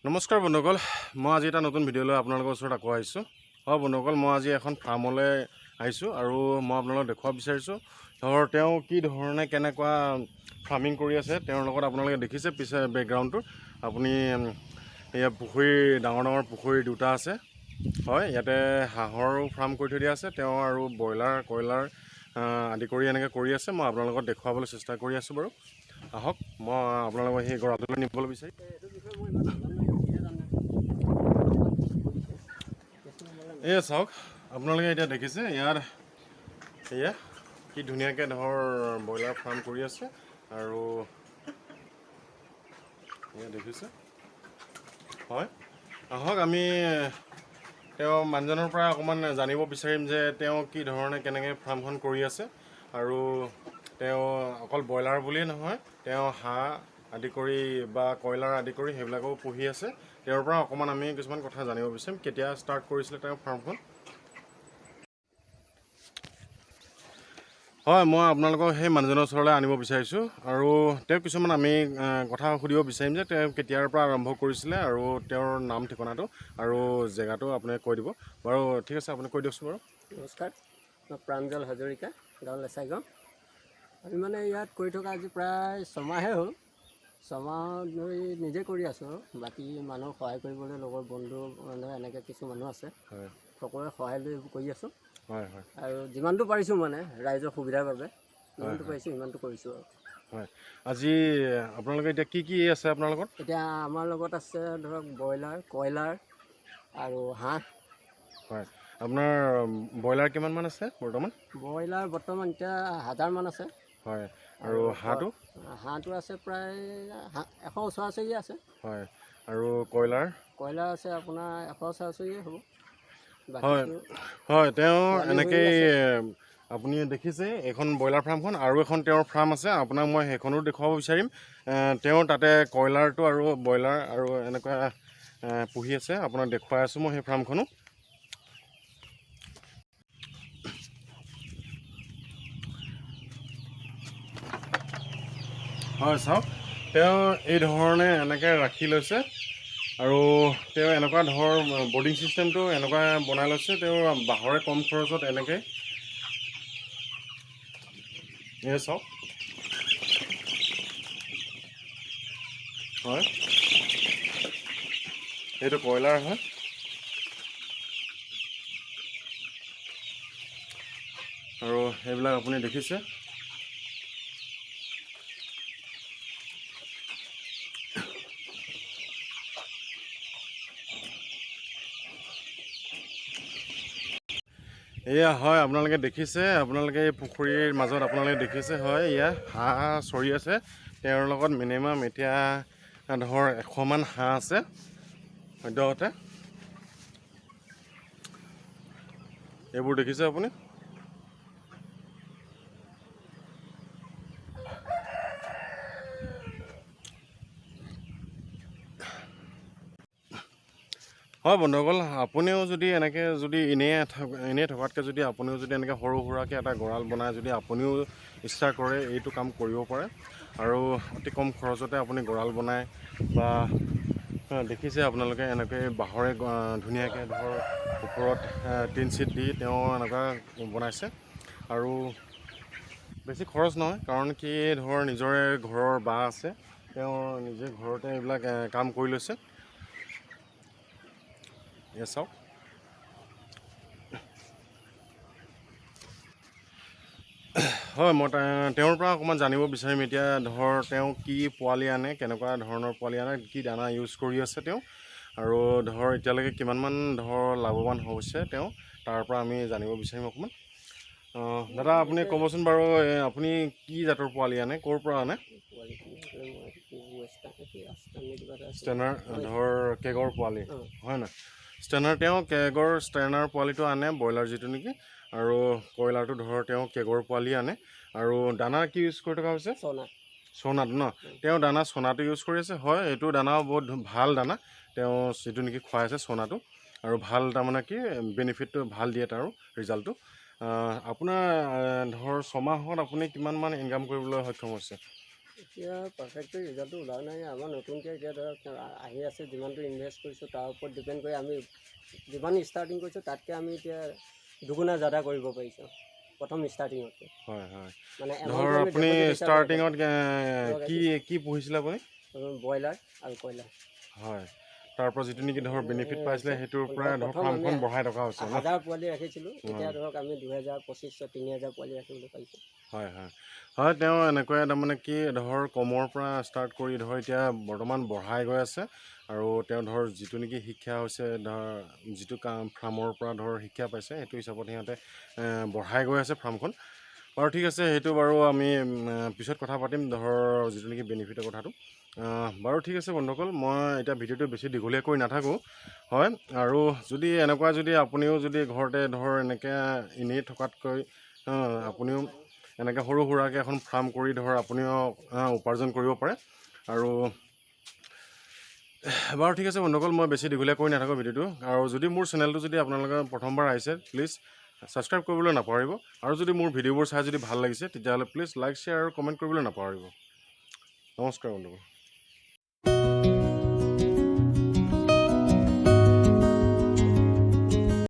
নমস্কাৰ বন্ধুসকল, মই আজি এটা নতুন ভিডিঅ' লৈ আপোনালোকৰ ওচৰত আকৌ আহিছোঁ। হয় বন্ধুসকল, মই আজি এখন ফাৰ্মলৈ আহিছোঁ আৰু মই আপোনালোকক দেখুৱাব বিচাৰিছোঁ তেওঁ কি ধৰণে কেনেকুৱা ফাৰ্মিং কৰি আছে। তেওঁৰ লগত আপোনালোকে দেখিছে পিছে বেকগ্ৰাউণ্ডটো আপুনি এয়া পুখুৰী, ডাঙৰ ডাঙৰ পুখুৰী দুটা আছে। হয়, ইয়াতে হাঁহৰো ফাৰ্ম কৰি থৈ দিয়া আছে তেওঁ, আৰু ব্ৰইলাৰ কয়লাৰ আদি কৰি এনেকৈ কৰি আছে। মই আপোনালোকক দেখুৱাবলৈ চেষ্টা কৰি আছোঁ বাৰু। আহক, মই আপোনালোকক সেই গঁৰাললৈ নিবলৈ বিচাৰিম। এয়া চাওক, আপোনালোকে এতিয়া দেখিছে ইয়াত এয়া কি ধুনীয়াকৈ ব্ৰইলাৰ ফাৰ্ম কৰি আছে। আৰু এয়া দেখিছে। হয়, আহক আমি তেওঁ মানুহজনৰ পৰা অকণমান জানিব বিচাৰিম যে তেওঁ কি ধৰণে কেনেকৈ ফাৰ্মখন কৰি আছে। আৰু তেওঁ অকল ব্ৰইলাৰ বুলিয়েই নহয়, তেওঁ হাঁহ আদি কৰি বা কয়লাৰ আদি কৰি সেইবিলাকো পুহি আছে। তেওঁৰ পৰা অকণমান আমি কিছুমান কথা জানিব বিচাৰিম। কেতিয়া ষ্টাৰ্ট কৰিছিলে তেওঁ ফাৰ্মখন? হয়, মই আপোনালোকক সেই মানুহজনৰ ওচৰলৈ আনিব বিচাৰিছোঁ আৰু তেওঁ কিছুমান আমি কথা সুধিব বিচাৰিম যে তেওঁ কেতিয়াৰ পৰা আৰম্ভ কৰিছিলে আৰু তেওঁৰ নাম ঠিকনাটো আৰু জেগাটো আপুনি কৈ দিব বাৰু। ঠিক আছে, আপুনি কৈ দিয়কচোন বাৰু। নমস্কাৰ, মই প্ৰাঞ্জল হাজৰিকা, গাঁও লেচাই গাঁও। আমি মানে ইয়াত কৰি থকা আজি প্ৰায় ছমাহে হ'ল। ছমাহ ধৰি নিজে কৰি আছোঁ আৰু বাকী মানুহক সহায় কৰিবলৈ লগৰ বন্ধু মানে এনেকৈ কিছু মানুহ আছে। হয়, সকলোৰে সহায় লৈ কৰি আছোঁ। হয় হয়, আৰু যিমানটো পাৰিছোঁ মানে ৰাইজৰ সুবিধাৰ বাবে যিমানটো পাৰিছোঁ সিমানটো কৰিছোঁ আৰু। হয়, আজি আপোনালোকে এতিয়া কি কি আছে আপোনাৰ লগত? এতিয়া আমাৰ লগত আছে ধৰক ব্ৰইলাৰ, কয়লাৰ আৰু হাঁহ। হয়, আপোনাৰ ব্ৰইলাৰ কিমানমান আছে বৰ্তমান? ব্ৰইলাৰ বৰ্তমান এতিয়া 1000মান আছে। হয়, আৰু হাঁহটো? হাঁহটো আছে প্ৰায় 100 ওচৰা-ওচৰিয়ে আছে। হয়, আৰু কয়লাৰ? কয়লাৰ আছে আপোনাৰ 100 ওচৰা-ওচৰিয়ে হ'ব। হয় হয়, তেওঁ এনেকেই আপুনি দেখিছে এইখন ব্ৰইলাৰ ফাৰ্মখন, আৰু এখন তেওঁৰ ফাৰ্ম আছে। আপোনাক মই সেইখনো দেখুৱাব বিচাৰিম। তেওঁ তাতে কয়লাৰটো আৰু ব্ৰইলাৰ আৰু এনেকুৱা পুহি আছে। আপোনাক দেখুৱাই আছোঁ মই সেই ফাৰ্মখনো। হয় চাওক, তেওঁ এই ধৰণে এনেকৈ ৰাখি লৈছে আৰু তেওঁ এনেকুৱা বৰ্ডিং ছিষ্টেমটো এনেকুৱা বনাই লৈছে। তেওঁ বাঁহৰে কম খৰচত এনেকৈ এই চাওক। হয়, এইটো কয়লাৰ হয়। আৰু সেইবিলাক আপুনি দেখিছে। এয়া হয়, আপোনালোকে দেখিছে, আপোনালোকে এই পুখুৰীৰ মাজত আপোনালোকে দেখিছে। হয়, এয়া হাঁহ চৰি আছে। তেওঁৰ লগত মিনিমাম এতিয়া 100মান হাঁহ আছে সদ্যহতে। এইবোৰ দেখিছে আপুনি। হয় বন্ধুসকল, আপুনিও যদি এনেকৈ এনেই থকাতকৈ যদি আপুনিও যদি এনেকৈ সৰু সুৰাকৈ এটা গঁৰাল বনাই যদি আপুনিও ইচ্ছা কৰে, এইটো কাম কৰিব পাৰে। আৰু অতি কম খৰচতে আপুনি গঁৰাল বনাই বা দেখিছে আপোনালোকে এনেকৈ বাঁহৰে ধুনীয়াকৈ ওপৰত টিন চিট দি তেওঁ এনেকুৱা বনাইছে। আৰু বেছি খৰচ নহয়, কাৰণ কি নিজৰে ঘৰৰ বাঁহ আছে। তেওঁ নিজে ঘৰতে এইবিলাক কাম কৰি লৈছে। এয়া চাওক। হয়, মই তেওঁৰ পৰা অকণমান জানিব বিচাৰিম এতিয়া। তেওঁ কি পোৱালি আনে, কেনেকুৱা ধৰণৰ পোৱালি আনে, কি দানা ইউজ কৰি আছে তেওঁ, আৰু এতিয়ালৈকে কিমানমান লাভৱান হৈছে তেওঁ, তাৰ পৰা আমি জানিব বিচাৰিম অকণমান। দাদা আপুনি ক'বচোন বাৰু, আপুনি কি জাতৰ পোৱালি আনে, ক'ৰ পৰা আনে? ষ্টেনাৰ কেগৰ পোৱালি হয় নাই? তেওঁ কেগৰ ষ্টেনাৰ পোৱালিটো আনে, ব্ৰইলাৰ যিটো নেকি, আৰু কয়লাৰটো তেওঁ কেগৰ পোৱালি আনে। আৰু দানা কি ইউজ কৰি থকা হৈছে? চনাটো ন? তেওঁ দানা চনাটো ইউজ কৰি আছে। হয়, এইটো দানাও বহুত ভাল দানা তেওঁ যিটো নেকি খুৱাই আছে চনাটো, আৰু ভাল তাৰমানে কি বেনিফিটটো ভাল দিয়ে তাৰো ৰিজাল্টটো। আপোনাৰ ছমাহত আপুনি কিমানমান ইনকাম কৰিবলৈ সক্ষম হৈছে? এতিয়া পাৰফেক্টলি ৰিজাল্টটো ওলোৱা নাই আমাৰ নতুনকৈ এতিয়া ধৰক আহি আছে যিমানটো ইনভেষ্ট কৰিছোঁ তাৰ ওপৰত ডিপেণ্ড কৰি আমি যিমান ষ্টাৰ্টিং কৰিছোঁ তাতকৈ আমি এতিয়া দুগুণা জাদা কৰিব পাৰিছোঁ প্ৰথম ষ্টাৰ্টিঙতকৈ হয় হয় মানে ধৰ আপুনি ষ্টাৰ্টিঙত কি পুহিছিলে আপুনি ব্ৰইলাৰ আৰু কয়লাৰ হয় তাৰ পৰা যিটো নেকি ধৰ বেনিফিট পাইছিলে সেইটোৰ পৰা ধৰ ফাৰ্মখন বঢ়াই থকা হৈছে ন 1000 পোৱালি ৰাখিছিলোঁ এতিয়া ধৰক আমি 2025 3000 পোৱালি ৰাখিবলৈ পাৰিছোঁ হয় হয় হয় তেওঁ এনেকৈ তাৰমানে কি ধৰ কমৰ পৰা ষ্টাৰ্ট কৰি ধৰ এতিয়া বৰ্তমান বঢ়াই গৈ আছে আৰু তেওঁ ধৰ যিটো নেকি শিক্ষা হৈছে ধৰ যিটো কাম ফাৰ্মৰ পৰা ধৰ শিক্ষা পাইছে সেইটো হিচাপত সিহঁতে বঢ়াই গৈ আছে ফাৰ্মখন বাৰু ঠিক আছে সেইটো বাৰু আমি পিছত কথা পাতিম ধৰ যিটো নেকি বেনিফিটৰ কথাটো বাৰু ঠিক আছে বন্ধুসকল মই এতিয়া ভিডিঅ'টো বেছি দীঘলীয়া কৰি নাথাকোঁ হয় আৰু যদি এনেকুৱা যদি আপুনিও যদি ঘৰতে ধৰ এনেকৈ এনেই থকাতকৈ আপুনিও এনেকৈ সৰু সুৰাকৈ এখন ফাৰ্ম কৰি ধৰ আপুনিও উপাৰ্জন কৰিব পাৰে আৰু বাৰু ঠিক আছে বন্ধুসকল মই বেছি দীঘলীয়া কৰি নাথাকোঁ ভিডিঅ'টো আৰু যদি মোৰ চেনেলটো যদি আপোনালোকে প্ৰথমবাৰ আহিছে প্লিজ ছাবস্ক্ৰাইব কৰিবলৈ নাপাহৰিব আৰু যদি মোৰ ভিডিঅ'বোৰ চাই যদি ভাল লাগিছে তেতিয়াহ'লে প্লিজ লাইক শ্বেয়াৰ আৰু কমেণ্ট কৰিবলৈ নাপাহৰিব নমস্কাৰ বন্ধুসকল